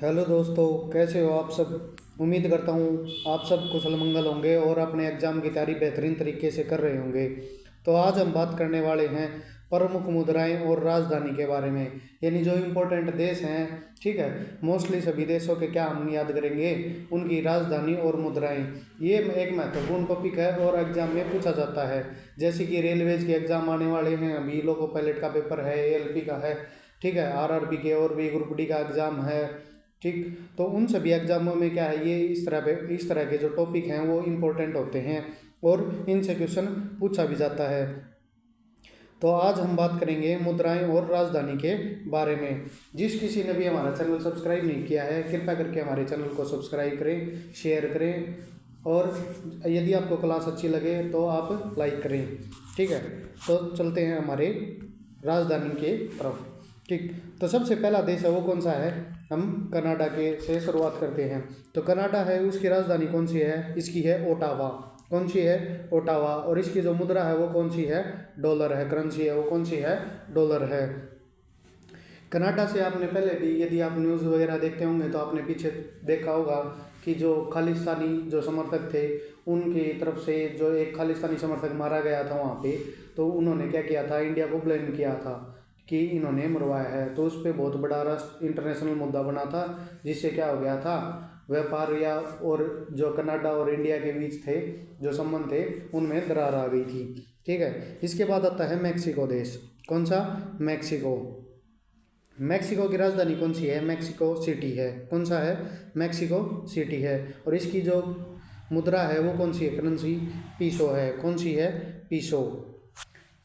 Hello दोस्तों, कैसे हो आप सब। उम्मीद करता हूँ आप सब कुशल मंगल होंगे और अपने एग्ज़ाम की तैयारी बेहतरीन तरीके से कर रहे होंगे। तो आज हम बात करने वाले हैं प्रमुख मुद्राएं और राजधानी के बारे में, यानी जो इम्पोर्टेंट देश हैं। ठीक है, मोस्टली सभी देशों के क्या हम याद करेंगे, उनकी राजधानी और मुद्राएं। ये एक महत्वपूर्ण टॉपिक है और एग्जाम में पूछा जाता है। जैसे कि रेलवेज के एग्ज़ाम आने वाले हैं, अभी लोको पायलट का पेपर है, एएलपी का है, ठीक है, आरआरबी के और भी ग्रुप डी का एग्ज़ाम है। ठीक, तो उन सभी एग्जामों में क्या है, ये इस तरह के जो टॉपिक हैं वो इम्पोर्टेंट होते हैं और इनसे क्वेश्चन पूछा भी जाता है। तो आज हम बात करेंगे मुद्राएं और राजधानी के बारे में। जिस किसी ने भी हमारा चैनल सब्सक्राइब नहीं किया है, कृपया करके हमारे चैनल को सब्सक्राइब करें, शेयर करें और यदि आपको क्लास अच्छी लगे तो आप लाइक करें। ठीक है, तो चलते हैं हमारे राजधानी के तरफ। ठीक, तो सबसे पहला देश है वो कौन सा है, हम कनाडा के से शुरुआत करते हैं। तो कनाडा है, उसकी राजधानी कौन सी है, इसकी है ओटावा। कौन सी है, ओटावा। और इसकी जो मुद्रा है वो कौन सी है, डॉलर है। करेंसी है वो कौन सी है, डॉलर है। कनाडा से आपने पहले भी, यदि आप न्यूज़ वगैरह देखते होंगे तो आपने पीछे देखा होगा कि जो खालिस्तानी जो समर्थक थे, उनकी तरफ से जो एक खालिस्तानी समर्थक मारा गया था वहाँ पे, तो उन्होंने क्या किया था, इंडिया को ब्लेम किया था कि इन्होंने मरवाया है। तो उस पर बहुत बड़ा राष्ट्र इंटरनेशनल मुद्दा बना था, जिससे क्या हो गया था, व्यापार या और जो कनाडा और इंडिया के बीच थे जो संबंध थे उनमें दरार आ गई थी। ठीक है, इसके बाद आता है मैक्सिको देश। कौन सा, मैक्सिको। मैक्सिको की राजधानी कौन सी है, मैक्सिको सिटी है। कौन सा है, मैक्सिको सिटी है। और इसकी जो मुद्रा है वो कौन सी है, करेंसी पीसो है। कौन सी है, पीसो।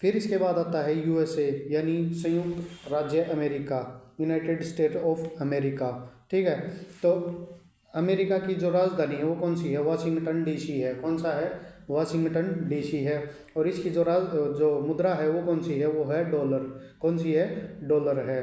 फिर इसके बाद आता है यूएसए, यानी संयुक्त राज्य America, United state of America. ठीक है, तो अमेरिका की जो राजधानी है वो कौन सी है, वाशिंगटन डीसी है। कौन सा है, वाशिंगटन डीसी है। और इसकी जो मुद्रा है वो कौन सी है, वो है डॉलर। कौन सी है, डॉलर है।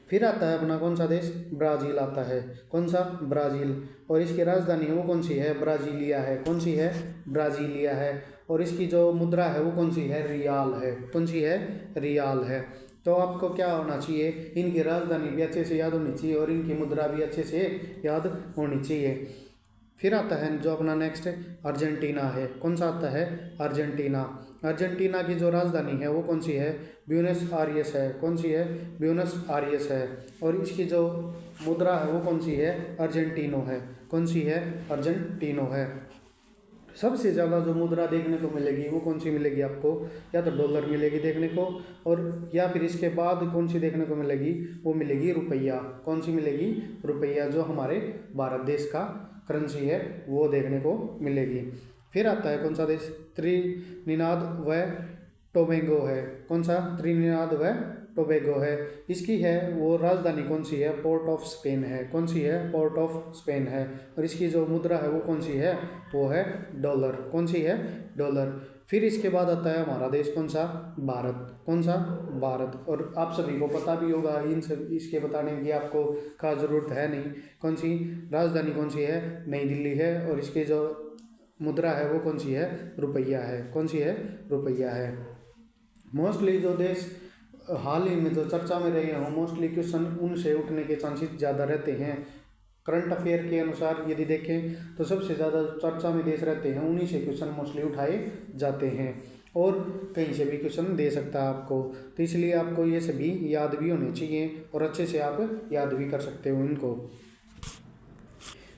फिर आता है अपना कौन सा देश, ब्राज़ील आता है। कौन सा, ब्राज़ील। और इसकी राजधानी है वो कौन सी है, ब्राज़ीलिया है। कौन सी है, ब्राज़ीलिया है। और इसकी जो मुद्रा है वो कौन सी है, रियाल है। कौन सी है, रियाल है। तो आपको क्या होना चाहिए, इनकी राजधानी भी अच्छे से याद होनी चाहिए और इनकी मुद्रा भी अच्छे से याद होनी चाहिए। फिर आता है जो अपना नेक्स्ट अर्जेंटीना है। कौन सा आता है, अर्जेंटीना। अर्जेंटीना की जो राजधानी है वो कौन सी है, ब्यूनस आयर्स है। कौन सी है, ब्यूनस आयर्स है। और इसकी जो मुद्रा है वो कौन सी है, अर्जेंटीनो है। कौन सी है, अर्जेंटीनो है। सबसे ज़्यादा जो मुद्रा देखने को मिलेगी वो कौन सी मिलेगी आपको, या तो डॉलर मिलेगी देखने को, और या फिर इसके बाद कौन सी देखने को मिलेगी, वो मिलेगी रुपया। कौन सी मिलेगी, रुपया, जो हमारे भारत देश का करेंसी है वो देखने को मिलेगी। फिर आता है कौन सा देश, त्रिनिदाद व टोबैगो है। कौन सा, त्रिनिदाद व टोबैगो है। इसकी है वो राजधानी कौन सी है, पोर्ट ऑफ स्पेन है। कौन सी है, पोर्ट ऑफ स्पेन है। और इसकी जो मुद्रा है वो कौन सी है, वो है डॉलर। कौन सी है, डॉलर। फिर इसके बाद आता है हमारा देश कौन सा, भारत। कौन सा, भारत। और आप सभी को पता भी होगा, इन सब इसके बताने की आपको का ज़रूरत है नहीं। कौन सी राजधानी कौन सी है, नई दिल्ली है। और इसकी जो मुद्रा है वो कौन सी है, रुपया है। कौन सी है, रुपया है। मोस्टली जो देश हाल ही में जो चर्चा में रहे हों, मोस्टली क्वेश्चन उनसे उठने के चांसेस ज़्यादा रहते हैं। करंट अफेयर के अनुसार यदि देखें तो सबसे ज़्यादा चर्चा में देश रहते हैं, उन्हीं से क्वेश्चन मोस्टली उठाए जाते हैं। और कहीं से भी क्वेश्चन दे सकता है आपको, तो इसलिए आपको ये सभी याद भी होने चाहिए और अच्छे से आप याद भी कर सकते हो इनको।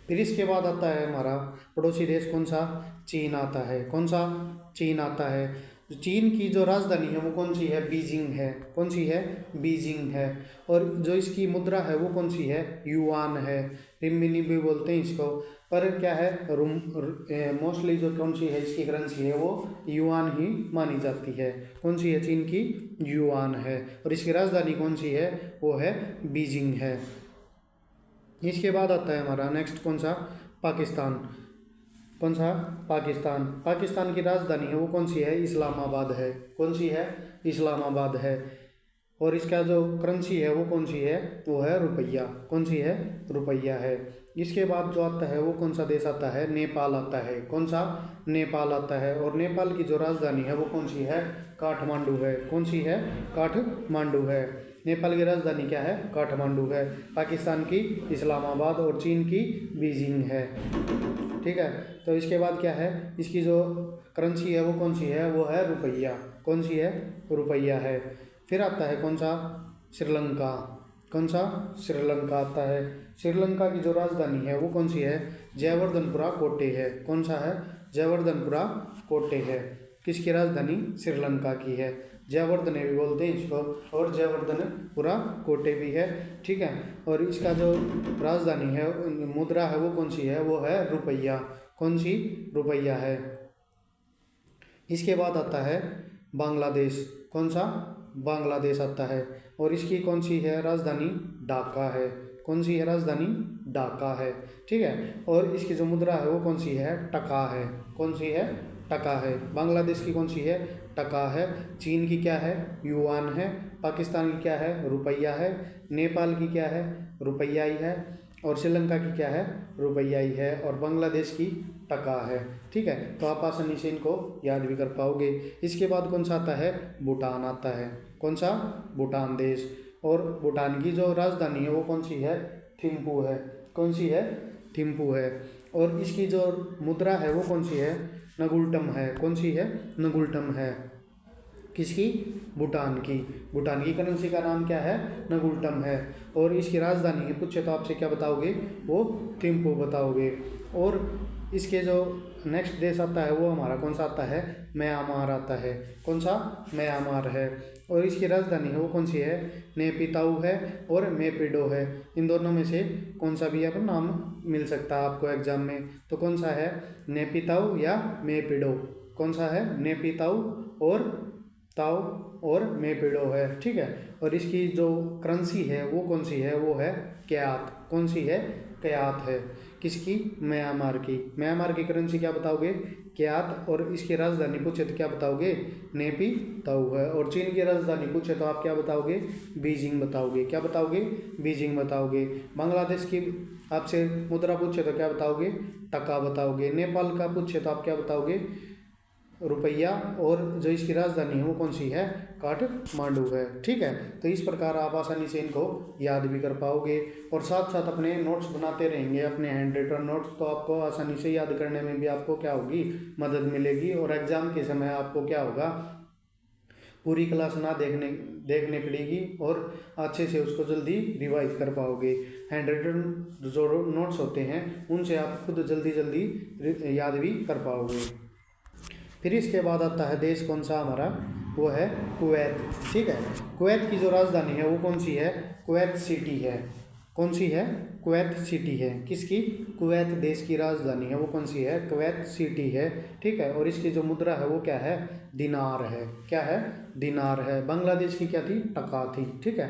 फिर इसके बाद आता है हमारा पड़ोसी देश कौन सा, चीन आता है। कौन सा, चीन आता है। तो चीन की जो राजधानी है वो कौन सी है, बीजिंग है। कौन सी है, बीजिंग है। और जो इसकी मुद्रा है वो कौन सी है, युआन है। रिम्बिनी भी बोलते हैं इसको, पर क्या है, मोस्टली जो कौन सी है इसकी करेंसी है वो युआन ही मानी जाती है। कौन सी है, चीन की युआन है। और इसकी राजधानी कौन सी है, वो है बीजिंग है। इसके बाद आता है हमारा नेक्स्ट कौन सा, पाकिस्तान। कौन सा, पाकिस्तान। पाकिस्तान की राजधानी है वो कौन सी है, इस्लामाबाद है। कौन सी है, इस्लामाबाद है। और इसका जो करेंसी है वो कौन सी है, वो है रुपया। कौन सी है, रुपया है। इसके बाद जो आता है वो कौन सा देश आता है, नेपाल आता है। कौन सा, नेपाल आता है। और नेपाल की जो राजधानी है वो कौन सी है, काठमांडू है। कौन सी है, काठमांडू है। नेपाल की राजधानी क्या है, काठमांडू है। पाकिस्तान की इस्लामाबाद और चीन की बीजिंग है। ठीक है, तो इसके बाद क्या है, इसकी जो करेंसी है वो कौन सी है, वो है रुपया। कौन सी है, रुपया है। फिर आता है कौन सा, श्रीलंका। कौन सा, श्रीलंका आता है। श्रीलंका की जो राजधानी है वो कौन सी है, जयवर्धनपुरा कोटे है। कौन सा है, जयवर्धनपुरा कोटे है। किसकी राजधानी, श्रीलंका की है। जयवर्धन भी बोलते हैं इसको, और जयवर्धनपुरा कोटे भी है। ठीक है, और इसका जो राजधानी है, मुद्रा है वो कौन सी है, वो है रुपया। कौन सी, रुपया है। इसके बाद आता है बांग्लादेश। कौन सा, बांग्लादेश आता है। और इसकी कौन सी है राजधानी, ढाका है। कौन सी है राजधानी, ढाका है। ठीक है, और इसकी जो मुद्रा है वो कौन सी है, टका है। कौन सी है, टका है। बांग्लादेश की कौन सी है, टका है। चीन की क्या है, युआन है। पाकिस्तान की क्या है, रुपया है। नेपाल की क्या है, रुपया ही है। और श्रीलंका की क्या है, रुपया ही है। और बांग्लादेश की टका है। ठीक है, तो आप आसानी से इनको याद भी कर पाओगे। इसके बाद कौन सा आता है, भूटान आता है। कौन सा, भूटान देश। और भूटान की जो राजधानी है वो कौन सी है, थिम्पू है। कौन सी है, थिम्पू है। और इसकी जो मुद्रा है वो कौन सी है, नगुल्टम है। कौन सी है, नगुल्टम है। किसकी, भूटान की। भूटान की करेंसी का नाम क्या है, नगुल्टम है। और इसकी राजधानी है, पूछे तो आपसे क्या बताओगे, वो थिम्पू बताओगे। और इसके जो नेक्स्ट देश आता है वो हमारा कौन सा आता है, म्यांमार आता है। कौन सा, म्यांमार है। और इसकी राजधानी है वो कौन सी है, नेपिताऊ है और मेपिडो है। इन दोनों में से कौन सा भी आपको नाम मिल सकता है आपको एग्जाम में, तो कौन सा है, नेपिताऊ या मेपिडो। कौन सा है, नेपिताऊ और ताऊ और मेपिडो है। ठीक है, और इसकी जो करेंसी है वो कौन सी है, वो है क्यात। कौन सी है, क्यात है। किसकी, म्यांमार की। म्यांमार की करेंसी क्या बताओगे, क्यात। और इसकी राजधानी पूछे तो क्या बताओगे, नेपिताऊ है। और चीन की राजधानी पूछे तो आप क्या बताओगे, बीजिंग बताओगे। क्या बताओगे, बीजिंग बताओगे। बांग्लादेश की आपसे मुद्रा पूछे तो क्या बताओगे, टका बताओगे। नेपाल का पूछे तो आप क्या बताओगे, रुपया। और जो इसकी राजधानी है वो कौन सी है, काठमांडू है। ठीक है, तो इस प्रकार आप आसानी से इनको याद भी कर पाओगे और साथ साथ अपने नोट्स बनाते रहेंगे, अपने हैंड रिटन नोट्स, तो आपको आसानी से याद करने में भी आपको क्या होगी, मदद मिलेगी। और एग्ज़ाम के समय आपको क्या होगा, पूरी क्लास ना देखने पड़ेगी और अच्छे से उसको जल्दी रिवाइज कर पाओगे। हैंड रिटन जो नोट्स होते हैं उनसे आप खुद जल्दी याद भी कर पाओगे। फिर इसके बाद आता है देश कौन सा हमारा, वो है कुवैत। ठीक है, कुवैत की जो राजधानी है वो कौन सी है, कुवैत सिटी है। कौन सी है, कुवैत सिटी है। किसकी, कुवैत देश की राजधानी है वो कौन सी है, कुवैत सिटी है। ठीक है, और इसकी जो मुद्रा है वो क्या है, दिनार है। क्या है, दिनार है। बांग्लादेश की क्या थी, टका थी। ठीक है,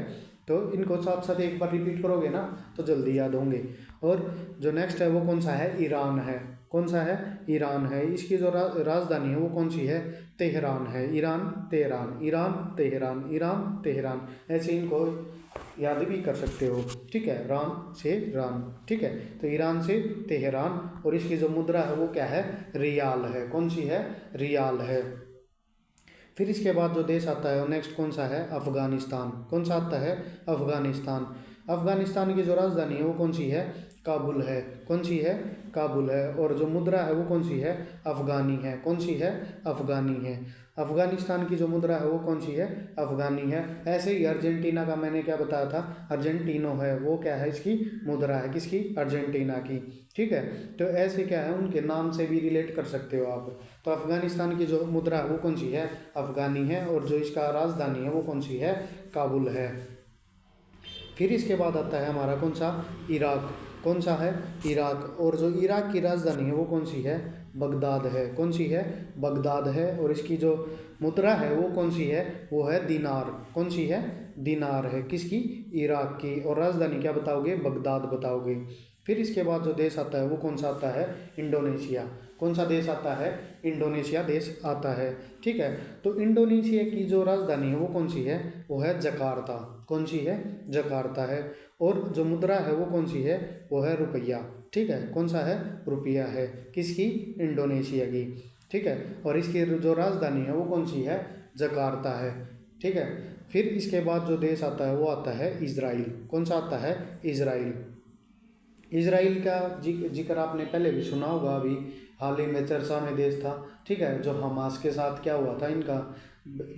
तो इनको साथ साथ एक बार रिपीट करोगे ना तो जल्दी याद होंगे। और जो नेक्स्ट है वो कौन सा है, ईरान है। कौन सा है, ईरान है। इसकी जो राजधानी है वो कौन सी है, तेहरान है। Iran, Tehran, Iran, Tehran, Iran, Tehran, ऐसे इनको याद भी कर सकते हो। ठीक है, राम से राम। ठीक है, तो ईरान से तेहरान। और इसकी जो मुद्रा है वो क्या है, रियाल है। कौन सी है, रियाल है। फिर इसके बाद जो देश आता है वो नेक्स्ट कौन सा है, अफ़गानिस्तान। कौन सा आता है, अफ़गानिस्तान। अफ़गानिस्तान की जो राजधानी है वो कौन सी है, काबुल है। कौन सी है, काबुल है। और जो मुद्रा है वो कौन सी है, अफ़गानी है। कौन सी है, अफ़गानी है। अफ़गानिस्तान की जो मुद्रा है वो कौन सी है, अफ़गानी है। ऐसे ही अर्जेंटीना का मैंने क्या बताया था, अर्जेंटीनो है, वो क्या है, इसकी मुद्रा है। किसकी, अर्जेंटीना की। ठीक है, तो ऐसे क्या है, उनके नाम से भी रिलेट कर सकते हो आप। तो अफ़गानिस्तान की जो मुद्रा है वो कौन सी है, अफ़गानी है। और जो इसका राजधानी है वो कौन सी है, काबुल है। फिर इसके बाद आता है हमारा कौन सा, इराक। कौन सा है, इराक। और जो इराक की राजधानी है वो कौन सी है, बगदाद है। कौन सी है, बगदाद है। और इसकी जो मुद्रा है वो कौन सी है, वो है दिनार। कौन सी है, दिनार है। किसकी, इराक की। और राजधानी क्या बताओगे, बगदाद बताओगे। फिर इसके बाद जो देश आता है वो कौन सा आता है, इंडोनेशिया। कौन सा देश आता है? इंडोनेशिया देश आता है। ठीक है, तो इंडोनेशिया की जो राजधानी है वो कौन सी है? वो है जकार्ता। कौन सी है? जकार्ता है। और जो मुद्रा है वो कौन सी है? वो है रुपया। ठीक है, कौन सा है? रुपया है। किसकी? इंडोनेशिया की। ठीक है, और इसकी जो राजधानी है वो कौन सी है? जकार्ता है। ठीक है, फिर इसके बाद जो देश आता है वो आता है इजराइल। कौन सा आता है? इजराइल। इजराइल का जिक्र आपने पहले भी सुना होगा, अभी हाल ही में चर्चा में देश था। ठीक है, जो हमास के साथ क्या हुआ था, इनका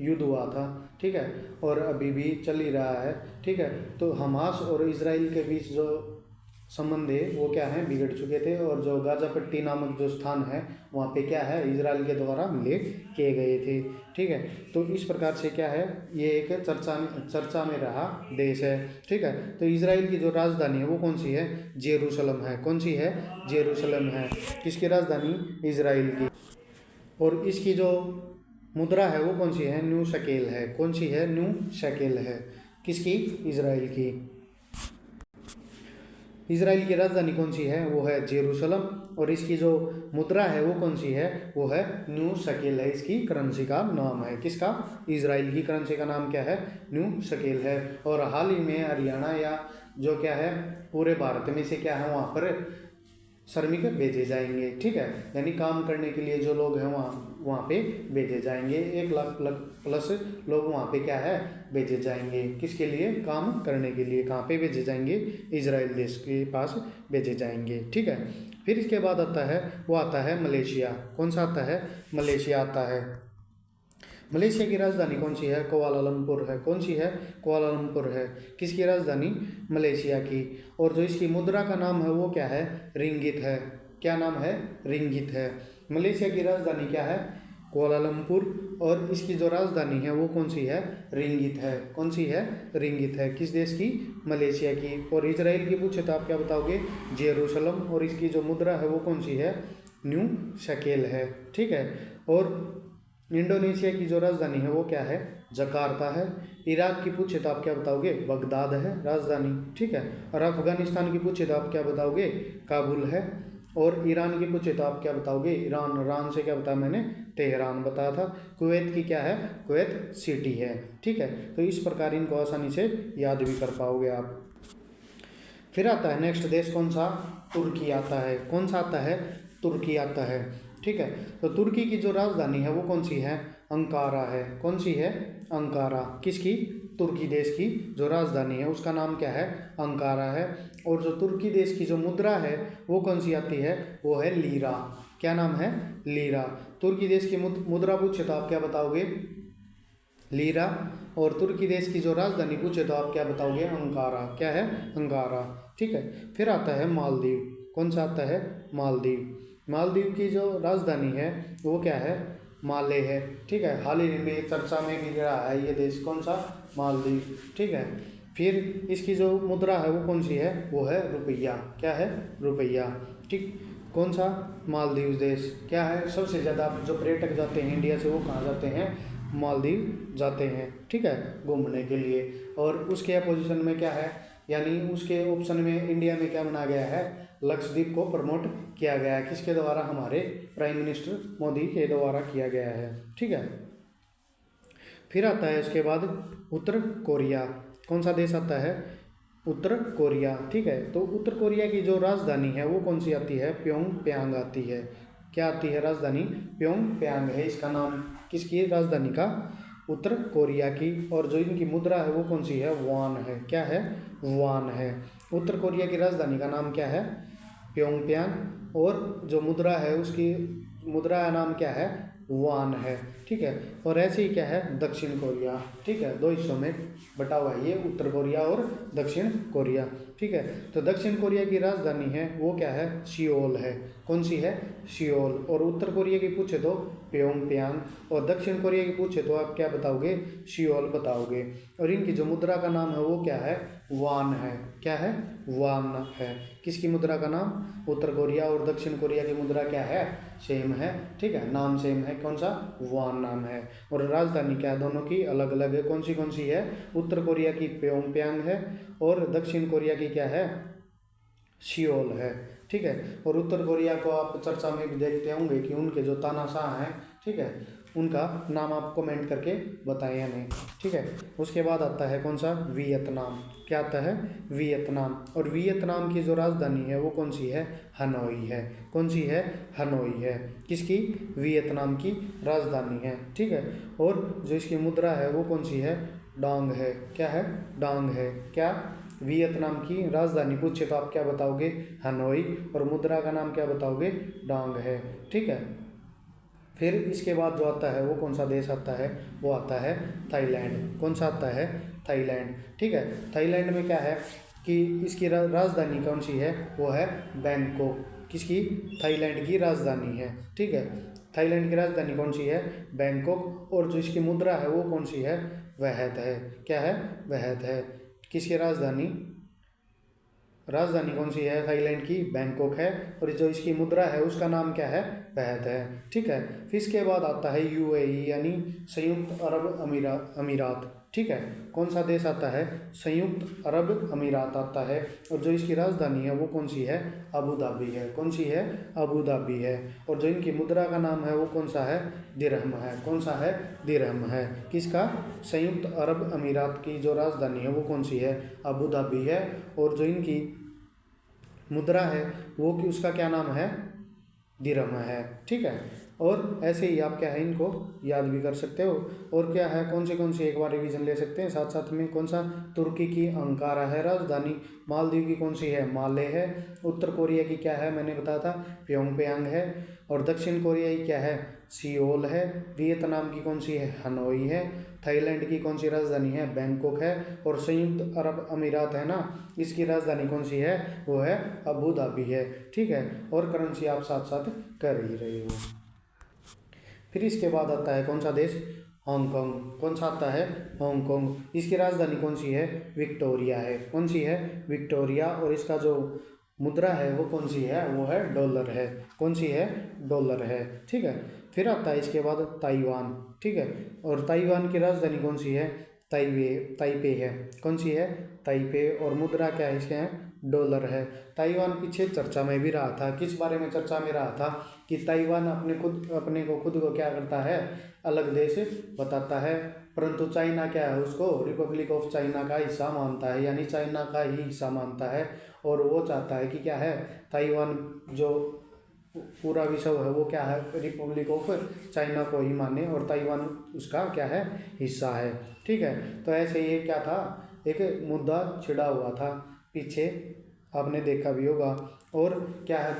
युद्ध हुआ था। ठीक है, और अभी भी चल ही रहा है। ठीक है, तो हमास और इजराइल के बीच जो संबंध है वो क्या है? बिगड़ चुके थे। और जो गाजा पट्टी नामक जो स्थान है वहाँ पे क्या है? इजराइल के द्वारा हमले किए गए थे। ठीक है, तो इस प्रकार से क्या है? ये एक चर्चा में रहा देश है। ठीक है, तो इजराइल की जो राजधानी है वो कौन सी है? जेरूशलम है। कौन सी है? जेरूशलम है। किसकी राजधानी? इजराइल की। और इसकी जो मुद्रा है वो कौन सी है? न्यू शकेल है। कौन सी है? न्यू शकेल है। किसकी? इजराइल की। इजराइल की राजधानी कौन सी है? वो है जेरूशलम। और इसकी जो मुद्रा है वो कौन सी है? वो है न्यू शकेल है। इसकी करेंसी का नाम है। किसका? इजराइल की करेंसी का नाम क्या है? न्यू शकेल है। और हाल ही में हरियाणा या जो क्या है पूरे भारत में से क्या है वहाँ पर श्रमिक भेजे जाएंगे। ठीक है, यानी काम करने के लिए जो लोग हैं वहाँ पे भेजे जाएंगे। 1 लाख प्लस लोग वहाँ पे क्या है? भेजे जाएंगे। किसके लिए? काम करने के लिए। कहाँ पे भेजे जाएंगे? इजराइल देश के पास भेजे जाएंगे। ठीक है, फिर इसके बाद आता है वो आता है मलेशिया। कौन सा आता है? मलेशिया आता है। मलेशिया की राजधानी कौन सी है? कुआलालंपुर है। कौन सी है? कुआलालंपुर है। किसकी राजधानी? मलेशिया की। और जो इसकी मुद्रा का नाम है वो क्या है? रिंगित है। क्या नाम है? रिंगित है। मलेशिया की राजधानी क्या है? कुआलालंपुर। और इसकी जो राजधानी है वो कौन सी है? रिंगित है। कौन सी है? रिंगित है। किस देश की? मलेशिया की। और इजराइल की पूछे तो आप क्या बताओगे? जेरूशलम। और इसकी जो मुद्रा है वो कौन सी है? न्यू शकेल है। ठीक है, और इंडोनेशिया की जो राजधानी है वो क्या है? जकार्ता है। इराक की पूछे तो आप क्या बताओगे? बगदाद है राजधानी। ठीक है, और अफगानिस्तान की पूछे तो आप क्या बताओगे? काबुल है। और ईरान की पूछे तो आप क्या बताओगे? ईरान से क्या बताया मैंने? तेहरान बताया था। कुवैत की क्या है? कुवैत सिटी है। ठीक है, तो इस प्रकार इनको आसानी से याद भी कर पाओगे आप। फिर आता है नेक्स्ट देश कौन सा? तुर्की आता है। कौन सा आता है? तुर्की आता है। ठीक है, तो तुर्की की जो राजधानी है वो कौन सी है? अंकारा है। कौन सी है? अंकारा। किसकी? तुर्की देश की जो राजधानी है उसका नाम क्या है? अंकारा है। और जो तुर्की देश की जो मुद्रा है वो कौन सी आती है? वो है लीरा। क्या नाम है? लीरा। तुर्की देश की मुद्रा पूछे तो आप क्या बताओगे? लीरा। और तुर्की देश की जो राजधानी पूछे तो आप क्या बताओगे? अंकारा। क्या है? अंकारा। ठीक है, फिर आता है मालदीव। कौन सा आता है? मालदीव। मालदीव की जो राजधानी है वो क्या है? माले है। ठीक है, हाल ही में चर्चा में भी रहा है ये देश। कौन सा? मालदीव। ठीक है, फिर इसकी जो मुद्रा है वो कौन सी है? वो है रुपया। क्या है? रुपया। ठीक, कौन सा? मालदीव देश। क्या है? सबसे ज़्यादा जो पर्यटक जाते हैं इंडिया से वो कहाँ जाते हैं? मालदीव जाते हैं। ठीक है, घूमने के लिए। और उसके अपोजिशन में क्या है, यानी उसके ऑप्शन में इंडिया में क्या बना गया है? लक्षद्वीप को प्रमोट किया गया है। किसके द्वारा? हमारे प्राइम मिनिस्टर मोदी के द्वारा किया गया है। ठीक है, फिर आता है उसके बाद उत्तर कोरिया। कौन सा देश आता है? उत्तर कोरिया। ठीक है, तो उत्तर कोरिया की जो राजधानी है वो कौन सी आती है? प्योंगयांग आती है। क्या आती है राजधानी? प्योंगयांग है इसका नाम। किसकी राजधानी का? उत्तर कोरिया की। और जो इनकी मुद्रा है वो कौन सी है? वॉन है। क्या है? वॉन है। उत्तर कोरिया की राजधानी का नाम क्या है? प्योंगयांग। और जो मुद्रा है उसकी मुद्रा का नाम क्या है? वॉन है। ठीक है, और ऐसे ही क्या है? दक्षिण कोरिया। ठीक है, 2 हिस्सों में बटा हुआ है ये, उत्तर कोरिया और दक्षिण कोरिया। ठीक है, तो दक्षिण कोरिया की राजधानी है वो क्या है? सियोल है। कौन सी है? सियोल। और उत्तर कोरिया की पूछे तो प्योंगयांग, और दक्षिण कोरिया की पूछे तो आप क्या बताओगे? सियोल बताओगे। और इनकी जो मुद्रा का नाम है वो क्या है? वॉन है। क्या है? वॉन है। किसकी मुद्रा का नाम? उत्तर कोरिया और दक्षिण कोरिया की मुद्रा क्या है? सेम है। ठीक है, नाम सेम है। कौन सा? वॉन नाम है। और राजधानी क्या है? दोनों की अलग अलग है। कौन सी है? उत्तर कोरिया की प्योंगयांग है और दक्षिण कोरिया की क्या है? सियोल है। ठीक है। और उत्तर कोरिया को आप चर्चा में भी देखते होंगे कि उनके जो तानाशाह हैं, ठीक है, उनका नाम आप कमेंट करके बताएं या नहीं। ठीक है। उसके बाद आता है कौन सा, वियतनाम। क्या आता है, वियतनाम। और वियतनाम की जो राजधानी है वो कौन सी है, हनोई है। कौन सी है, हनोई है। किसकी, वियतनाम की राजधानी है। ठीक है। और जो इसकी मुद्रा है वो कौन सी है, डांग है। क्या है, डांग है। क्या, वियतनाम की राजधानी पूछे तो आप क्या बताओगे, हनोई, और मुद्रा का नाम क्या बताओगे, डांग है। ठीक है। फिर इसके बाद जो आता है वो कौन सा देश आता है, वो आता है थाईलैंड। कौन सा आता है, थाईलैंड। ठीक है। थाईलैंड में क्या है कि इसकी राजधानी कौन सी है, वो है बैंकॉक। किसकी, थाईलैंड की राजधानी है। ठीक है। थाईलैंड की राजधानी कौन सी है, बैंकॉक। और जो इसकी मुद्रा है वो कौन सी है, वहत है। क्या है, वहत है। किसकी राजधानी, राजधानी कौन सी है थाईलैंड की, बैंकॉक है। और जो इसकी मुद्रा है उसका नाम क्या है, वहत है। ठीक है। फिर इसके बाद आता है यूएई यानी संयुक्त अरब अमीरात। ठीक है। कौन सा देश आता है, संयुक्त अरब अमीरात आता है। और जो इसकी राजधानी है वो कौन सी है, अबू धाबी है। कौन सी है, अबू धाबी है। और जो इनकी मुद्रा का नाम है वो कौन सा है, दिरहम है। कौन सा है, दिरहम है। किसका, संयुक्त अरब अमीरात की जो राजधानी है वो कौन सी है, अबू धाबी है। और जो इनकी मुद्रा है वो कि उसका क्या नाम है, दिरहम है। ठीक है। और ऐसे ही आप क्या है इनको याद भी कर सकते हो। और क्या है, कौन से एक बार रिवीजन ले सकते हैं साथ साथ में। कौन सा, तुर्की की अंकारा है राजधानी। मालदीव की कौन सी है, माले है। उत्तर कोरिया की क्या है, मैंने बताया था, प्योंगयांग है। और दक्षिण कोरिया की क्या है, सियोल है। वियतनाम की कौन सी है, हनोई है। थाईलैंड की कौन सी राजधानी है, बैंकॉक है। और संयुक्त अरब अमीरात है ना, इसकी राजधानी कौन सी है, वो है अबू धाबी है। ठीक है। और करेंसी आप साथ साथ कर ही रहे हो। फिर इसके बाद आता है कौन सा देश, हांगकांग। कौन सा आता है, हांगकांग। इसकी राजधानी कौन सी है, विक्टोरिया है। कौन सी है, विक्टोरिया। और इसका जो मुद्रा है वो कौन सी है, वो है डॉलर है। कौन सी है, डॉलर है। ठीक है। फिर आता है इसके बाद ताइवान। ठीक है। और ताइवान की राजधानी कौन सी है, ताइपे है। कौन सी है, ताइपे। और मुद्रा क्या है इसके, हैं डॉलर है। ताइवान पीछे चर्चा में भी रहा था, किस बारे में चर्चा में रहा था, कि ताइवान अपने को खुद को क्या करता है, अलग देश बताता है। परंतु चाइना क्या है, उसको रिपब्लिक ऑफ चाइना का हिस्सा मानता है, यानी चाइना का ही हिस्सा मानता है। और वो चाहता है कि क्या है, ताइवान जो पूरा विश्व है वो क्या है, रिपब्लिक ऑफ चाइना को ही माने, और ताइवान उसका क्या है, हिस्सा है। ठीक है। तो ऐसे ये क्या था, एक मुद्दा छिड़ा हुआ था पीछे, आपने देखा भी होगा। और क्या है,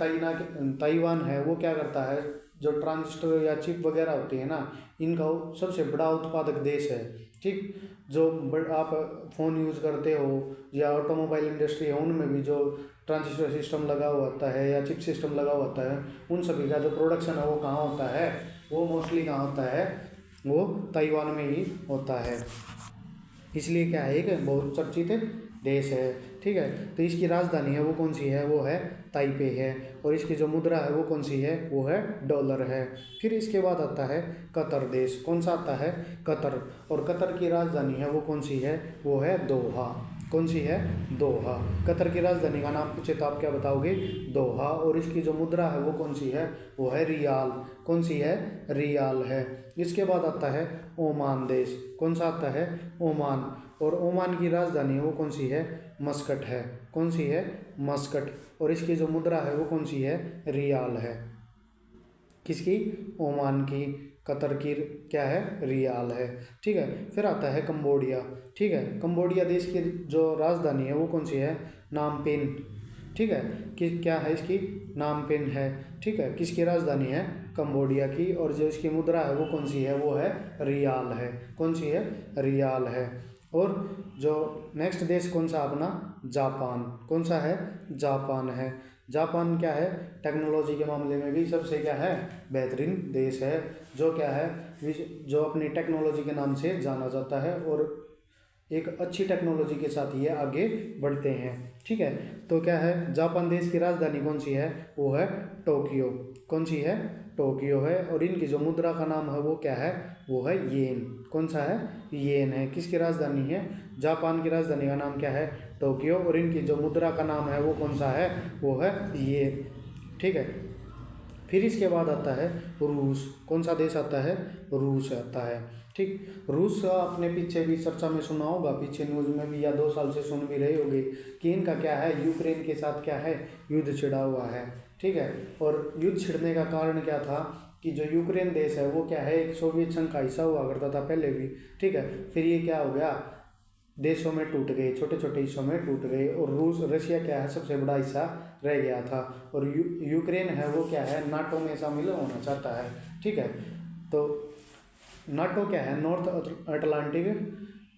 ताइवान है वो क्या करता है, जो ट्रांजिस्टर या चिप वगैरह होती है ना, इनका वो सबसे बड़ा उत्पादक देश है। ठीक। जो आप फ़ोन यूज़ करते हो या ऑटोमोबाइल इंडस्ट्री है, उनमें भी जो ट्रांजिस्टर सिस्टम लगा हुआ होता है या चिप सिस्टम लगा हुआ होता है, उन सभी का जो प्रोडक्शन है वो कहाँ होता है, वो मोस्टली कहाँ होता है, वो ताइवान में ही होता है। इसलिए क्या है, एक बहुत चर्चित देश है। ठीक है। तो इसकी राजधानी है वो कौन सी है, वो है ताइपे है। और इसकी जो मुद्रा है वो कौन सी है, वो है डॉलर है। फिर इसके बाद आता है कतर देश। कौन सा आता है, कतर। और कतर की राजधानी है वो कौन सी है, वो है दोहा। कौन सी है, दोहा। कतर की राजधानी का नाम पूछे तो आप क्या बताओगे, दोहा। और इसकी जो मुद्रा है वो कौन सी है, वो है रियाल। कौन सी है, रियाल है। इसके बाद आता है ओमान देश। कौन सा आता है, ओमान। और ओमान की राजधानी है वो कौन सी है, मस्कट है। कौन सी है, मस्कट। और इसकी जो मुद्रा है वो कौन सी है, रियाल है। किसकी, ओमान की। कतर की क्या है, रियाल है। ठीक है। फिर आता है कंबोडिया। ठीक है। कंबोडिया देश की जो राजधानी है वो कौन सी है, नामपेन। ठीक है। कि क्या है इसकी, नामपेन है। ठीक है। किसकी राजधानी है, कंबोडिया की। और जो इसकी मुद्रा है वो कौन सी है, वो है रियाल है। कौन सी है, रियाल है। और जो नेक्स्ट देश कौन सा अपना, जापान। कौन सा है, जापान है। जापान क्या है, टेक्नोलॉजी के मामले में भी सबसे क्या है, बेहतरीन देश है। जो क्या है, जो अपनी टेक्नोलॉजी के नाम से जाना जाता है। और एक अच्छी टेक्नोलॉजी के साथ ये आगे बढ़ते हैं। ठीक है। तो क्या है, जापान देश की राजधानी कौन सी है, वो है टोक्यो। कौन सी है, टोक्यो है। और इनकी जो मुद्रा का नाम है वो क्या है, वो है येन। कौन सा है, येन है। किसकी राजधानी है, जापान की राजधानी का नाम क्या है? टोक्यो। और इनकी जो मुद्रा का नाम है वो कौन सा है? वो है ये। ठीक है। फिर इसके बाद आता है रूस। कौन सा देश आता है? रूस आता है। ठीक। रूस का आपने पीछे भी चर्चा में सुना होगा, पीछे न्यूज़ में भी, या 2 साल से सुन भी रहे होंगे कि इनका क्या है, यूक्रेन के साथ क्या है, युद्ध छिड़ा हुआ है। ठीक है। और युद्ध छिड़ने का कारण क्या था कि जो यूक्रेन देश है वो क्या है, एक सोवियत संघ का हिस्सा हुआ करता था पहले भी। ठीक है। फिर ये क्या हो गया, देशों में टूट गए, छोटे छोटे हिस्सों में टूट गए, और रशिया क्या है, सबसे बड़ा हिस्सा रह गया था। और यूक्रेन है वो क्या है, नाटो में शामिल होना चाहता है। ठीक है। तो नाटो क्या है, नॉर्थ अटलांटिक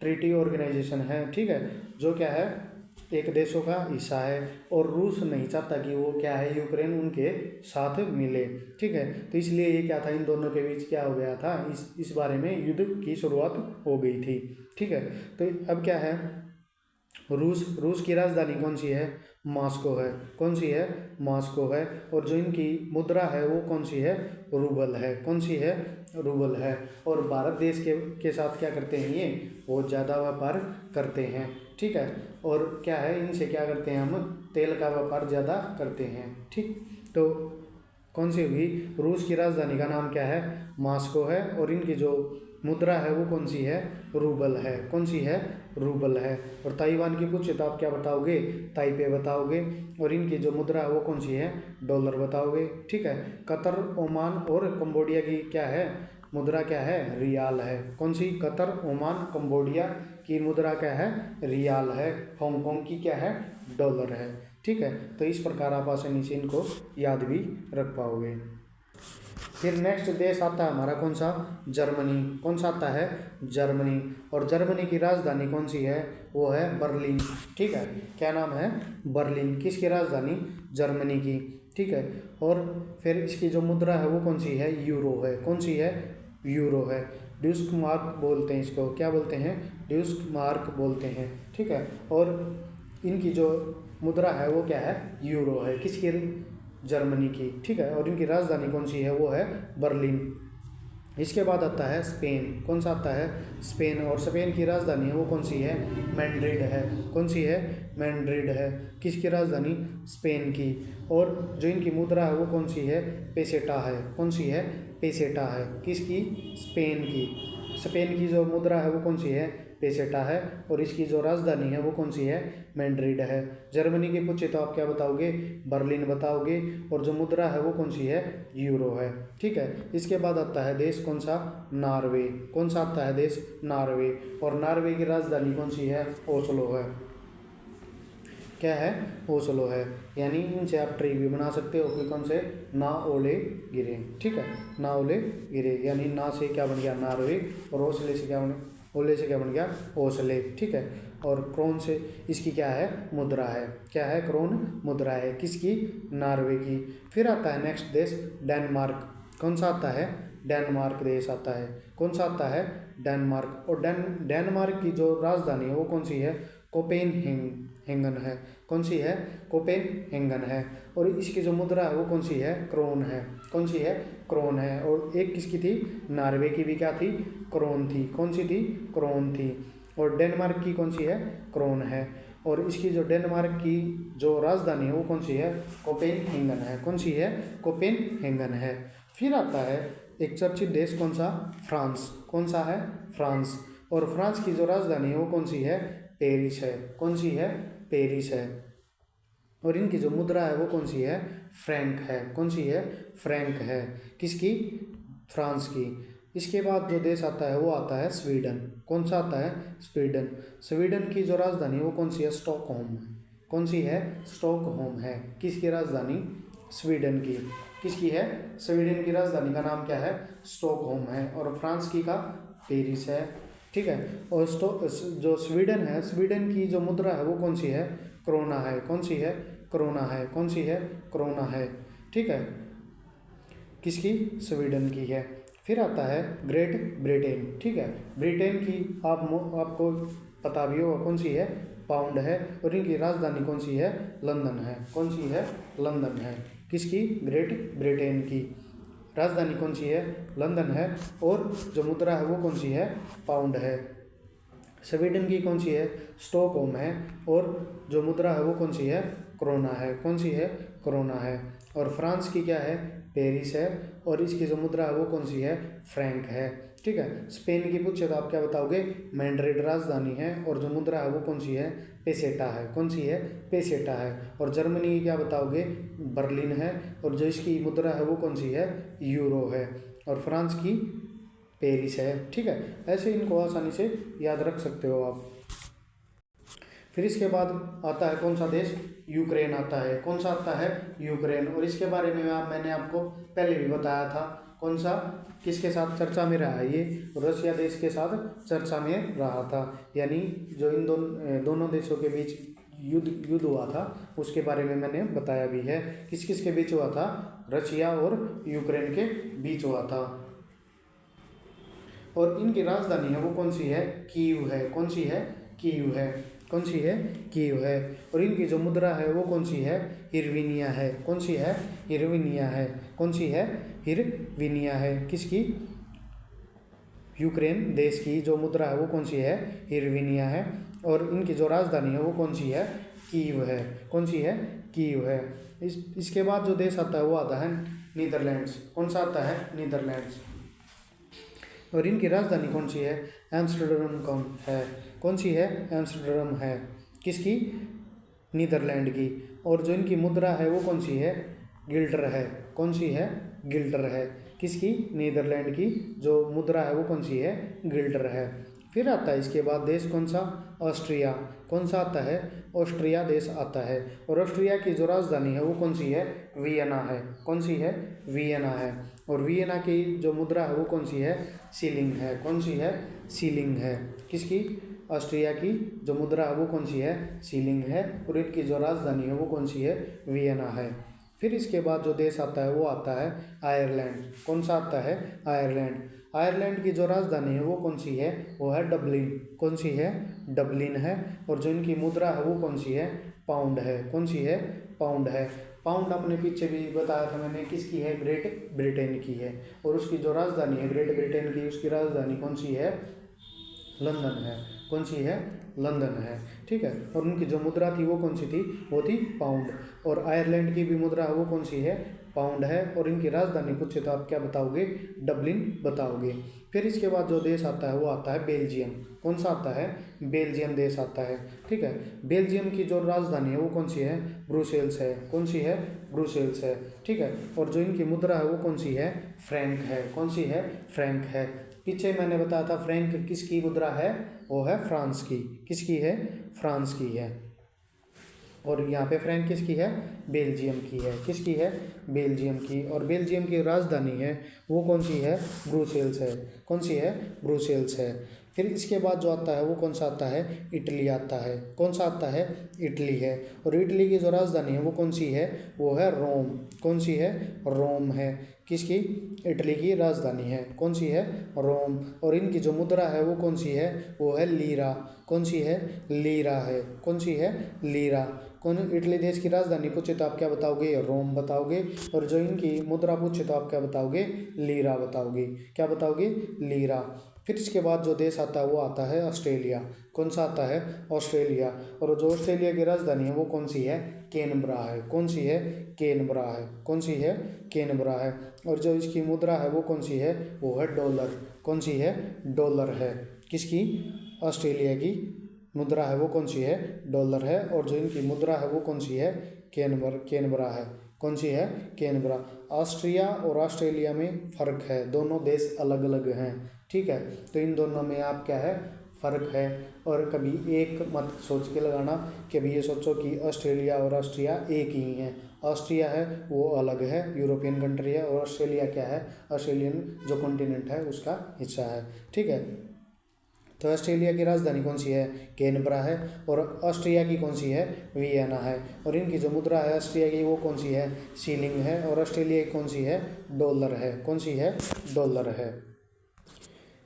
ट्रीटी ऑर्गेनाइजेशन है। ठीक है। जो क्या है, एक देशों का हिस्सा है। और रूस नहीं चाहता कि वो क्या है, यूक्रेन उनके साथ मिले। ठीक है। तो इसलिए ये क्या था, इन दोनों के बीच क्या हो गया था, इस बारे में युद्ध की शुरुआत हो गई थी। ठीक है। तो अब क्या है, रूस की राजधानी कौन सी है? मॉस्को है। कौन सी है? मॉस्को है। और जो इनकी मुद्रा है वो कौन सी है? रूबल है। कौन सी है? रूबल है। और भारत देश के साथ क्या करते हैं, ये बहुत ज़्यादा व्यापार करते हैं। ठीक है। और क्या है, इनसे क्या करते हैं, हम तेल का व्यापार ज़्यादा करते हैं। ठीक। तो कौन सी हुई, रूस की राजधानी का नाम क्या है? मॉस्को है। और इनकी जो मुद्रा है वो कौन सी है? रूबल है। कौन सी है? रूबल है। और ताइवान की पूछे तो आप क्या बताओगे? ताइपे बताओगे। और इनकी जो मुद्रा है वो कौन सी है? डॉलर बताओगे। ठीक है। कतर, ओमान और कंबोडिया की क्या है, मुद्रा क्या है? रियाल है। कौन सी? कतर, ओमान, कंबोडिया की मुद्रा क्या है? रियाल है। हांगकांग की क्या है? डॉलर है। ठीक है। तो इस प्रकार आप आसानी से इनको याद भी रख पाओगे। फिर नेक्स्ट देश आता है हमारा कौन सा? जर्मनी। कौन सा आता है? जर्मनी। और जर्मनी की राजधानी कौन सी है? वो है बर्लिन। ठीक है। क्या नाम है? बर्लिन। किसकी राजधानी? जर्मनी की। ठीक है। और फिर इसकी जो मुद्रा है वो कौन सी है? यूरो है। कौन सी है? यूरो है। ड्यूस्क मार्क बोलते हैं इसको, क्या बोलते हैं? ड्यूस्क मार्क बोलते हैं। ठीक है। और इनकी जो मुद्रा है वो क्या है? यूरो है। किसकी? जर्मनी की। ठीक है। और इनकी राजधानी कौन सी है? वो है बर्लिन। इसके बाद आता है स्पेन। कौन सा आता है? स्पेन। और स्पेन की राजधानी है वो कौन सी है? मैड्रिड है। कौन सी है? मैड्रिड है। किसकी राजधानी? स्पेन की। और जो इनकी मुद्रा है वो कौन सी है? पेसेटा है। कौन सी है? पेसेटा है। किसकी? स्पेन की। स्पेन की जो मुद्रा है वो कौन सी है? पेसेटा है। और इसकी जो राजधानी है वो कौन सी है? मैड्रिड है। जर्मनी की पूछे तो आप क्या बताओगे? बर्लिन बताओगे। और जो मुद्रा है वो कौन सी है? यूरो है। ठीक है। इसके बाद आता है देश कौन सा? नॉर्वे। कौन सा आता है देश? नॉर्वे। और नॉर्वे की राजधानी कौन सी है? ओस्लो है। क्या है? ओस्लो है। यानी इनसे आप ट्री भी बना सकते हो कि कौन से? ना ओले गिरे। ठीक है। ना ओले गिरे, यानी ना से क्या बन गया? नॉर्वे। और ओस्ले से क्या बन गया? ओले से क्या बन गया? ओस्ले। ठीक है। और क्रोन से इसकी क्या है? मुद्रा है। क्या है? क्रोन मुद्रा है। किसकी? नॉर्वे की। फिर आता है नेक्स्ट देश डेनमार्क। कौन सा आता है? डेनमार्क देश आता है। कौन सा आता है? डेनमार्क। और डेनमार्क की जो राजधानी है वो कौन सी है? कोपेनहेगन है। कौन सी है? कोपेनहेगन है। और इसकी जो मुद्रा है वो कौन सी है? क्रोन है। कौन सी है? क्रोन है। और एक किसकी थी? नॉर्वे की भी क्या थी? क्रोन थी। कौन सी थी? क्रोन थी। और डेनमार्क की कौन सी है? क्रोन है। और इसकी जो डेनमार्क की जो राजधानी है वो कौन सी है? कोपेनहेगन है। कौन सी है? कोपेनहेगन है। फिर आता है एक चर्चित देश कौन सा? फ्रांस। कौन सा है? फ्रांस। और फ्रांस की जो राजधानी है वो कौन सी है? पेरिस है। कौन सी है? पेरिस है। और इनकी जो मुद्रा है वो कौन सी है? फ्रैंक है। कौन सी है? फ्रैंक है। किसकी? फ्रांस की। इसके बाद जो देश आता है वो आता है स्वीडन। कौन सा आता है? स्वीडन। स्वीडन की जो राजधानी है वो कौन सी है? स्टॉकहोम है। कौन सी है? स्टॉकहोम है। किसकी राजधानी? स्वीडन की। किसकी है? स्वीडन की राजधानी का नाम क्या है? स्टॉकहोम है। और फ्रांस की का? पेरिस है। ठीक है। और जो स्वीडन है, स्वीडन की जो मुद्रा है वो कौन सी है? क्रोना है। कौन सी है? क्रोना है। कौन सी है? क्रोना है। ठीक है। किसकी? स्वीडन की है। फिर आता है ग्रेट ब्रिटेन। ठीक है। ब्रिटेन की आपको पता भी होगा कौन सी है? पाउंड है। और इनकी राजधानी कौन सी है? लंदन है। कौन सी है? लंदन है। किसकी? ग्रेट ब्रिटेन की। राजधानी कौन सी है? लंदन है। और जो मुद्रा है वो कौन सी है? पाउंड है। स्वीडन की कौन सी है, स्टॉकहोम है, और जो मुद्रा है वो कौन सी है, क्रोना है। कौन सी है, क्रोना है। और फ्रांस की क्या है, पेरिस है, और इसकी जो मुद्रा है वो कौन सी है, फ्रैंक है। ठीक है। स्पेन की पूछे तो आप क्या बताओगे, मैड्रिड राजधानी है, और जो मुद्रा है वो कौन सी है, पेसेटा है। कौन सी है, पेसेटा है। और जर्मनी की क्या बताओगे, बर्लिन है, और जो इसकी मुद्रा है वो कौन सी है, यूरो है। और फ्रांस की पेरिस है। ठीक है, ऐसे इनको आसानी से याद रख सकते हो आप। फिर इसके बाद आता है कौन सा देश, यूक्रेन आता है। कौन सा आता है, यूक्रेन। और इसके बारे में मैंने आपको पहले भी बताया था, कौन सा, किसके साथ चर्चा में रहा है, ये रशिया देश के साथ चर्चा में रहा था। यानी जो इन दोनों देशों के बीच युद्ध हुआ था उसके बारे में मैंने बताया भी है। किस किस के बीच हुआ था, रशिया और यूक्रेन के बीच हुआ था। और इनकी राजधानी है वो कौन सी है, कीव है। कौन सी है, कीव है। कौन सी है, कीव है। और इनकी जो मुद्रा है वो कौन सी है, हिरविनिया है। कौन सी है, हिरविनिया है। कौन सी है, हिरविनिया है। किसकी, यूक्रेन देश की जो मुद्रा है वो कौन सी है, हिरविनिया है। और इनकी जो राजधानी है वो कौन सी है, कीव है। कौन सी है, कीव है। इसके बाद जो देश आता है वो आता है नीदरलैंड्स। कौन सा आता है, नीदरलैंड्स। और इनकी राजधानी कौन सी है, एम्स्टर्डम कौन है। कौन सी है, एम्स्टर्डम है। किसकी, नीदरलैंड की। और जो इनकी मुद्रा है वो कौन सी है, गिल्डर है। कौन सी है, गिल्डर है। किसकी, नीदरलैंड की जो मुद्रा है वो कौन सी है, गिल्डर है। फिर आता है इसके बाद देश कौन सा, ऑस्ट्रिया। कौन सा आता है, ऑस्ट्रिया देश आता है। और ऑस्ट्रिया की जो राजधानी है वो कौन सी है, वियना है। कौन सी है, वियना है। और वियना की जो मुद्रा है वो कौन सी है, सीलिंग है। कौन सी है, सीलिंग है। किसकी, ऑस्ट्रिया की जो मुद्रा है वो कौन सी है, सीलिंग है। और इनकी जो राजधानी है वो कौन सी है, वियना है। फिर इसके बाद जो देश आता है वो आता है आयरलैंड। कौन सा आता है, आयरलैंड। आयरलैंड की जो राजधानी है वो कौन सी है, वो है डबलिन। कौन सी है, डबलिन है। और जो इनकी मुद्रा है वो कौन सी है, पाउंड है। कौन सी है, पाउंड है। पाउंड अपने पीछे भी बताया था मैंने, किसकी है, ग्रेट ब्रिटेन की है। और उसकी जो राजधानी है ग्रेट ब्रिटेन की, उसकी राजधानी कौन सी है, लंदन है। कौन सी है, लंदन है। ठीक है। और उनकी जो मुद्रा थी वो कौन सी थी, वो थी पाउंड। और आयरलैंड की भी मुद्रा वो कौन सी है, पाउंड है। और इनकी राजधानी पूछे तो आप क्या बताओगे, डबलिन बताओगे। फिर इसके बाद जो देश आता है वो आता है बेल्जियम। कौन सा आता है, बेल्जियम देश आता है। ठीक है। बेल्जियम की जो राजधानी है वो कौन सी है, ब्रुसेल्स है। कौन सी है, ब्रुसेल्स है। ठीक है। और जो इनकी मुद्रा है वो कौन सी है, फ्रैंक है। कौन सी है, फ्रैंक है। पीछे मैंने बताया था फ्रैंक किसकी मुद्रा है, वो है फ्रांस की। किसकी है, फ्रांस की है। और यहाँ पे फ्रैंक किसकी है, बेल्जियम की है। किसकी है, बेल्जियम की। और बेल्जियम की राजधानी है वो कौन सी है, ब्रुसेल्स है। कौन सी है, ब्रुसेल्स है। फिर इसके बाद जो आता है वो कौन सा आता है, इटली आता है। कौन सा आता है, इटली है। और इटली की जो राजधानी है वो कौन सी है, वो है रोम। कौन सी है, रोम है। किसकी, इटली की राजधानी है। कौन सी है, रोम। और इनकी जो मुद्रा है वो कौन सी है, वो है लीरा। कौन सी है, लीरा है। कौन सी है, लीरा। कौन, इटली देश की राजधानी पूछे तो आप क्या बताओगे, रोम बताओगे। और जो इनकी मुद्रा पूछे तो आप क्या बताओगे, लीरा बताओगे। क्या बताओगे, लीरा। फिर इसके बाद जो देश आता है वो आता है ऑस्ट्रेलिया। कौन सा आता है, ऑस्ट्रेलिया। और जो ऑस्ट्रेलिया की राजधानी है वो कौन सी है, कैनबरा है। कौन सी है, कैनबरा है। कौन सी है, कैनबरा है। और जो इसकी मुद्रा है वो कौन सी है, वो है डॉलर। कौन सी है, डॉलर है। किसकी, ऑस्ट्रेलिया की मुद्रा है वो कौन सी है, डॉलर है। और जो इनकी मुद्रा है वो कौन सी है, कैनबरा है। कौन सी है, कैनबरा। ऑस्ट्रिया और ऑस्ट्रेलिया में फ़र्क है, दोनों देश अलग अलग हैं। ठीक है। तो इन दोनों में आप क्या है, फ़र्क है। और कभी एक मत सोच के लगाना, कभी ये सोचो कि ऑस्ट्रेलिया और ऑस्ट्रिया एक ही हैं। ऑस्ट्रिया है वो अलग है, यूरोपियन कंट्री है। और ऑस्ट्रेलिया क्या है, ऑस्ट्रेलियन जो कॉन्टिनेंट है उसका हिस्सा है। ठीक है। तो ऑस्ट्रेलिया की राजधानी कौन सी है, कैनबरा है। और ऑस्ट्रिया की कौन सी है, वियना है। और इनकी जो मुद्रा है ऑस्ट्रिया की वो कौन सी है, सीलिंग है। और ऑस्ट्रेलिया की कौन सी है, डॉलर है। कौन सी है, डॉलर है।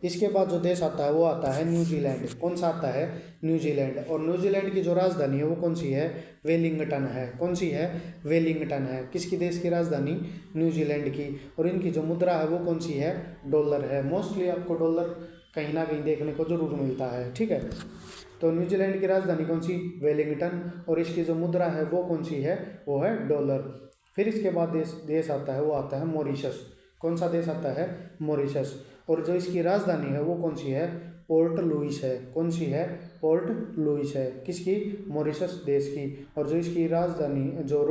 इसके बाद जो देश आता है वो आता है न्यूजीलैंड। कौन सा आता है, न्यूजीलैंड। और न्यूजीलैंड की जो राजधानी है वो कौन सी है, वेलिंगटन है। कौन सी है, वेलिंगटन है। किसकी देश की राजधानी, न्यूजीलैंड की। और इनकी जो मुद्रा है वो कौन सी है, डॉलर है। मोस्टली आपको डॉलर कहीं ना कहीं देखने को जरूर मिलता है। ठीक है, तो न्यूजीलैंड की राजधानी कौन सी? वेलिंगटन। और इसकी जो मुद्रा है वो कौन सी है? वो है डॉलर। फिर इसके बाद देश आता है, वो आता है मॉरिशस। कौन सा देश आता है? मॉरिशस। और जो इसकी राजधानी है वो कौन सी है? पोर्ट लुइस है। कौन सी है? पोर्ट लुइस है। किसकी? मॉरिशस देश की। और जो इसकी राजधानी जो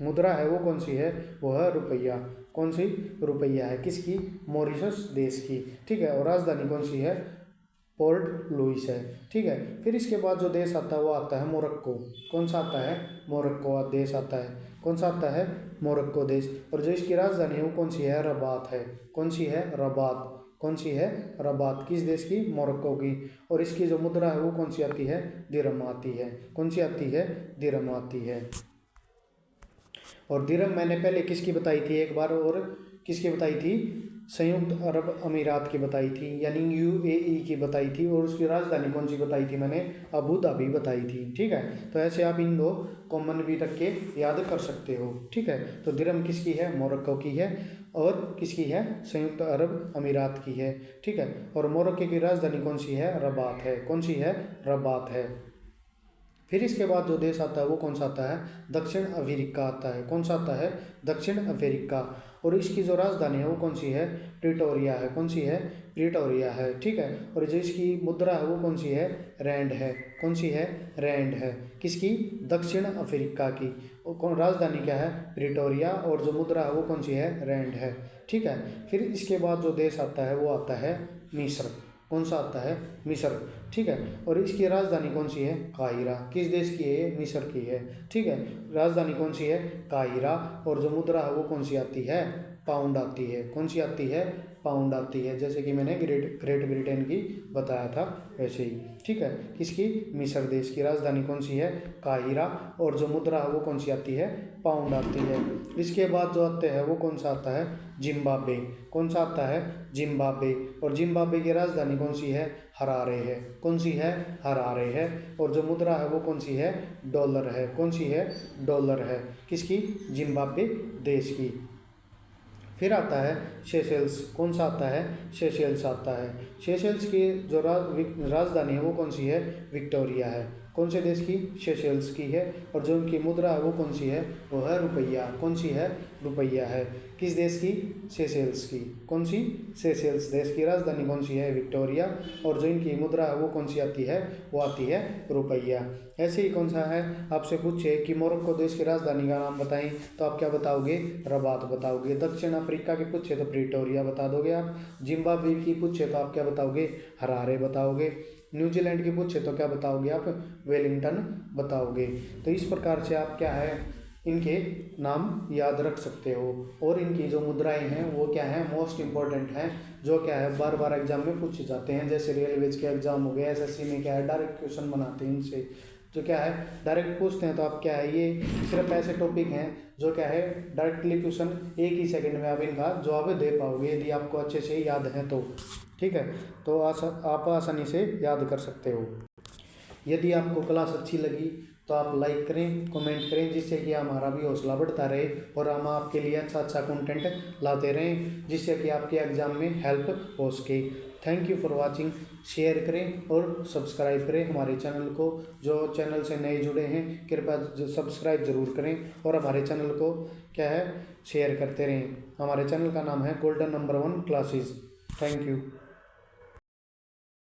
मुद्रा है वो कौन सी है? वो है रुपया। कौन सी? रुपया है। किसकी? मॉरिशस देश की। ठीक है, और राजधानी कौन सी है? पोर्ट लुइस है। ठीक है, फिर इसके बाद जो देश आता है वो आता है मोरक्को। कौन सा आता है? मोरक्को देश आता है। कौन सा आता है? मोरक्को देश। और जो इसकी राजधानी है वो कौन सी है? रबात है। कौन सी है? रबात। कौन सी है? रबात। किस देश की? मोरक्को की। और इसकी जो मुद्रा है वो कौन सी आती है? दिरहम आती है। कौन सी आती है? दिरहम आती है। और दिरहम मैंने पहले किसकी बताई थी एक बार, और किसकी बताई थी? संयुक्त अरब अमीरात की बताई थी, यानी यूएई की बताई थी। और उसकी राजधानी कौन सी बताई थी मैंने? अबू धाबी बताई थी। ठीक है, तो ऐसे आप इन दो कॉमन भी रख के याद कर सकते हो। ठीक है, तो दिरहम किसकी है? मोरक्को की है। और किसकी है? संयुक्त अरब अमीरात की है। ठीक है, और मोरक्को की राजधानी कौन सी है? रबात है। कौन सी है? रबात है। फिर इसके बाद जो देश आता है वो कौन सा आता है? दक्षिण अफ्रीका आता है। कौन सा आता है? दक्षिण अफ्रीका। और इसकी जो राजधानी है वो कौन सी है? प्रिटोरिया है। कौन सी है? प्रिटोरिया है। ठीक है, और जो इसकी मुद्रा है वो कौन सी है? रैंड है। कौन सी है? रैंड है। किसकी? दक्षिण अफ्रीका की। और कौन राजधानी क्या है? प्रिटोरिया। और जो मुद्रा है वो कौन सी है? रैंड है। ठीक है, फिर इसके बाद जो देश आता है वो आता है मिस्र। कौन सा आता है? मिस्र। ठीक है, और इसकी राजधानी कौन सी है? काहिरा। किस देश की है ये? मिस्र की है। ठीक है, राजधानी कौन सी है? काहिरा। और जो मुद्रा है वो कौन सी आती है? पाउंड आती है। कौन सी आती है? पाउंड आती है। जैसे कि मैंने ग्रेट ब्रिटेन की बताया था वैसे ही। ठीक है, किसकी? मिस्र देश की। राजधानी कौन सी है? काहिरा। और जो मुद्रा है वो कौन सी आती है? पाउंड आती है। इसके बाद जो आते हैं वो कौन सा आता है? जिम्बाब्वे। कौन सा आता है? जिम्बाब्वे। और जिम्बाब्वे की राजधानी कौन सी है? हरारे है। कौन सी है? हरारे है। और जो मुद्रा है वो कौन सी है? डॉलर है। कौन सी है? डॉलर है। किसकी? जिम्बाब्वे देश की। फिर आता है सेशेल्स। कौन सा आता है? सेशेल्स आता है। सेशेल्स की जो राजधानी है वो कौन सी है? विक्टोरिया है। कौन से देश की? सेशेल्स की है। और जो उनकी मुद्रा है वो कौन सी है? वो है रुपया। कौन सी है? रुपया है। किस देश की? सेशेल्स की। कौन सी? सेशेल्स देश की। राजधानी कौन सी है? विक्टोरिया। और जो इनकी मुद्रा है वो कौन सी आती है? वो आती है रुपया। ऐसे ही कौन सा है? आपसे पूछे कि मोरक्को देश की राजधानी का नाम बताएं, तो आप क्या बताओगे? रबात बताओगे। दक्षिण अफ्रीका की पूछे तो प्रिटोरिया बता दोगे आप। जिम्बाब्वे की पूछे तो आप क्या बताओगे? हरारे बताओगे। न्यूजीलैंड की पूछे तो क्या बताओगे आप? वेलिंगटन बताओगे। तो इस प्रकार से आप क्या है, इनके नाम याद रख सकते हो। और इनकी जो मुद्राएं हैं वो क्या है? मोस्ट इंपॉर्टेंट हैं, जो क्या है बार बार एग्जाम में पूछे जाते हैं। जैसे रेलवेज के एग्जाम हो गए, एसएससी में क्या है डायरेक्ट क्वेश्चन बनाते हैं इनसे, जो क्या है डायरेक्ट पूछते हैं। तो आप क्या है, ये सिर्फ ऐसे टॉपिक हैं जो क्या है डायरेक्टली क्वेश्चन एक ही सेकंड में आप इनका जवाब दे पाओगे, यदि आपको अच्छे से याद है तो। ठीक है, तो आप आसानी से याद कर सकते हो। यदि आपको क्लास अच्छी लगी तो आप लाइक करें, कमेंट करें, जिससे कि हमारा भी हौसला बढ़ता रहे और हम आपके लिए अच्छा अच्छा कंटेंट लाते रहें, जिससे कि आपके एग्ज़ाम में हेल्प हो सके। Thank you for watching. Share करें और सब्सक्राइब करें हमारे चैनल को। जो चैनल से नए जुड़े हैं कृपया सब्सक्राइब जरूर करें और हमारे चैनल को क्या है शेयर करते रहें। हमारे चैनल का नाम है golden number 1 classes. Thank you.